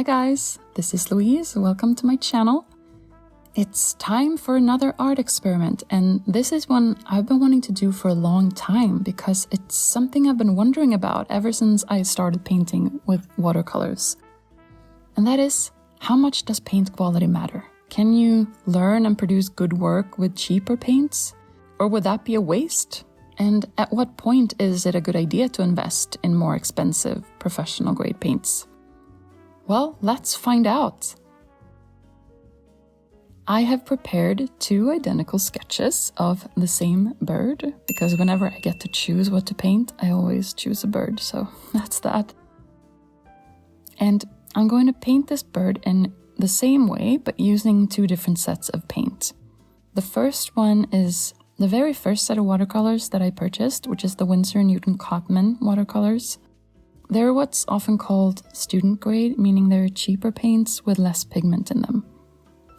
Hi guys, this is Louise. Welcome to my channel. It's time for another art experiment, and this is one I've been wanting to do for a long time because it's something I've been wondering about ever since I started painting with watercolors. And that is, how much does paint quality matter? Can you learn and produce good work with cheaper paints? Or would that be a waste? And at what point is it a good idea to invest in more expensive professional grade paints? Well, let's find out. I have prepared 2 identical sketches of the same bird, because whenever I get to choose what to paint, I always choose a bird, so that's that. And I'm going to paint this bird in the same way, but using 2 different sets of paint. The first one is the very first set of watercolors that I purchased, which is the Winsor & Newton Cotman watercolors. They're what's often called student grade, meaning they're cheaper paints with less pigment in them.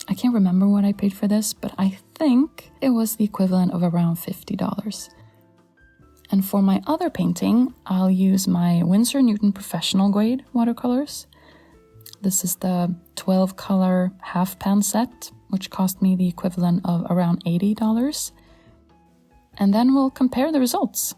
I can't remember what I paid for this, but I think it was the equivalent of around $50. And for my other painting, I'll use my Winsor & Newton professional grade watercolors. This is the 12 color half pan set, which cost me the equivalent of around $80. And then we'll compare the results.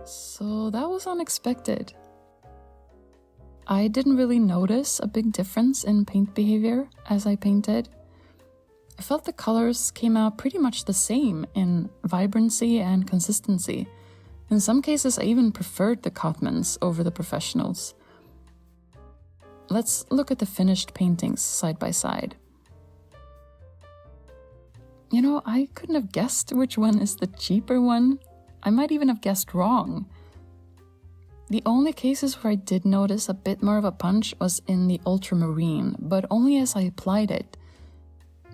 So that was unexpected. I didn't really notice a big difference in paint behavior as I painted. I felt the colors came out pretty much the same in vibrancy and consistency. In some cases, I even preferred the Cotmans over the professionals. Let's look at the finished paintings side by side. You know, I couldn't have guessed which one is the cheaper one. I might even have guessed wrong. The only cases where I did notice a bit more of a punch was in the ultramarine, but only as I applied it.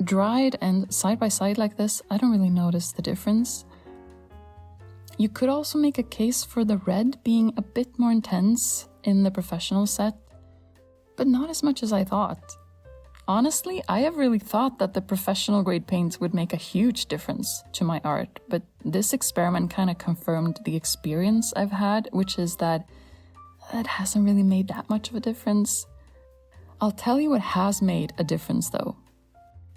Dried and side by side like this, I don't really notice the difference. You could also make a case for the red being a bit more intense in the professional set, but not as much as I thought. Honestly, I have really thought that the professional grade paints would make a huge difference to my art, but this experiment kind of confirmed the experience I've had, which is that it hasn't really made that much of a difference. I'll tell you what has made a difference though.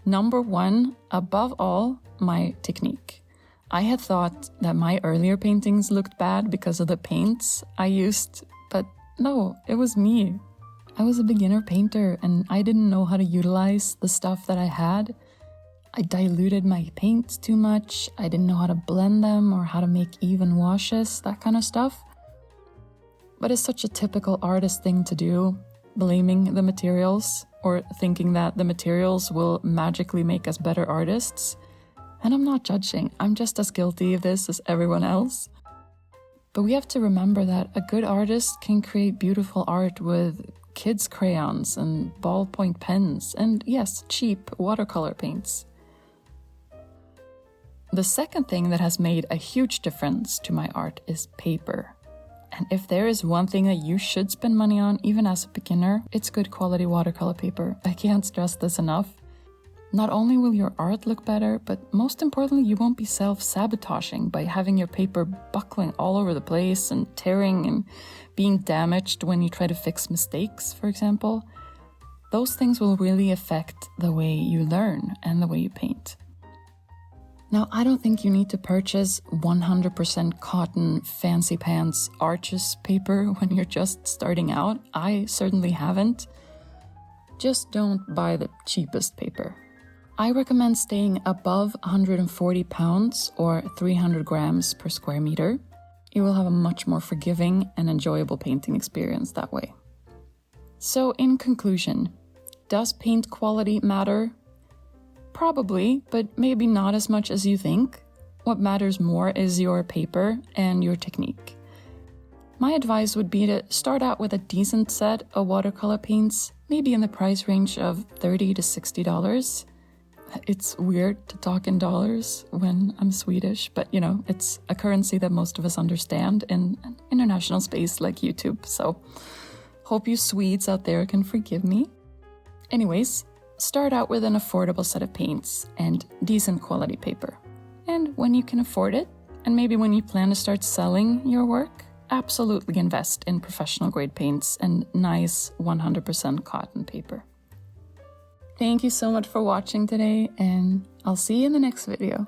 Number 1, above all, my technique. I had thought that my earlier paintings looked bad because of the paints I used, but no, it was me. I was a beginner painter and I didn't know how to utilize the stuff that I had. I diluted my paints too much. I didn't know how to blend them or how to make even washes, that kind of stuff. But it's such a typical artist thing to do, blaming the materials. or thinking that the materials will magically make us better artists. And I'm not judging, I'm just as guilty of this as everyone else. But we have to remember that a good artist can create beautiful art with kids' crayons and ballpoint pens and, yes, cheap watercolor paints. The second thing that has made a huge difference to my art is paper. And if there is one thing that you should spend money on, even as a beginner, it's good quality watercolor paper. I can't stress this enough. Not only will your art look better, but most importantly, you won't be self-sabotaging by having your paper buckling all over the place and tearing and being damaged when you try to fix mistakes, for example. Those things will really affect the way you learn and the way you paint. Now, I don't think you need to purchase 100% cotton, fancy pants, arches paper when you're just starting out. I certainly haven't. Just don't buy the cheapest paper. I recommend staying above 140 pounds or 300 grams per square meter. You will have a much more forgiving and enjoyable painting experience that way. So in conclusion, does paint quality matter? Probably, but maybe not as much as you think. What matters more is your paper and your technique. My advice would be to start out with a decent set of watercolor paints, maybe in the price range of $30 to $60. It's weird to talk in dollars when I'm Swedish, but it's a currency that most of us understand in an international space like YouTube, so hope you Swedes out there can forgive me. Anyways, start out with an affordable set of paints and decent quality paper. And when you can afford it, and maybe when you plan to start selling your work, absolutely invest in professional grade paints and nice 100% cotton paper. Thank you so much for watching today, and I'll see you in the next video.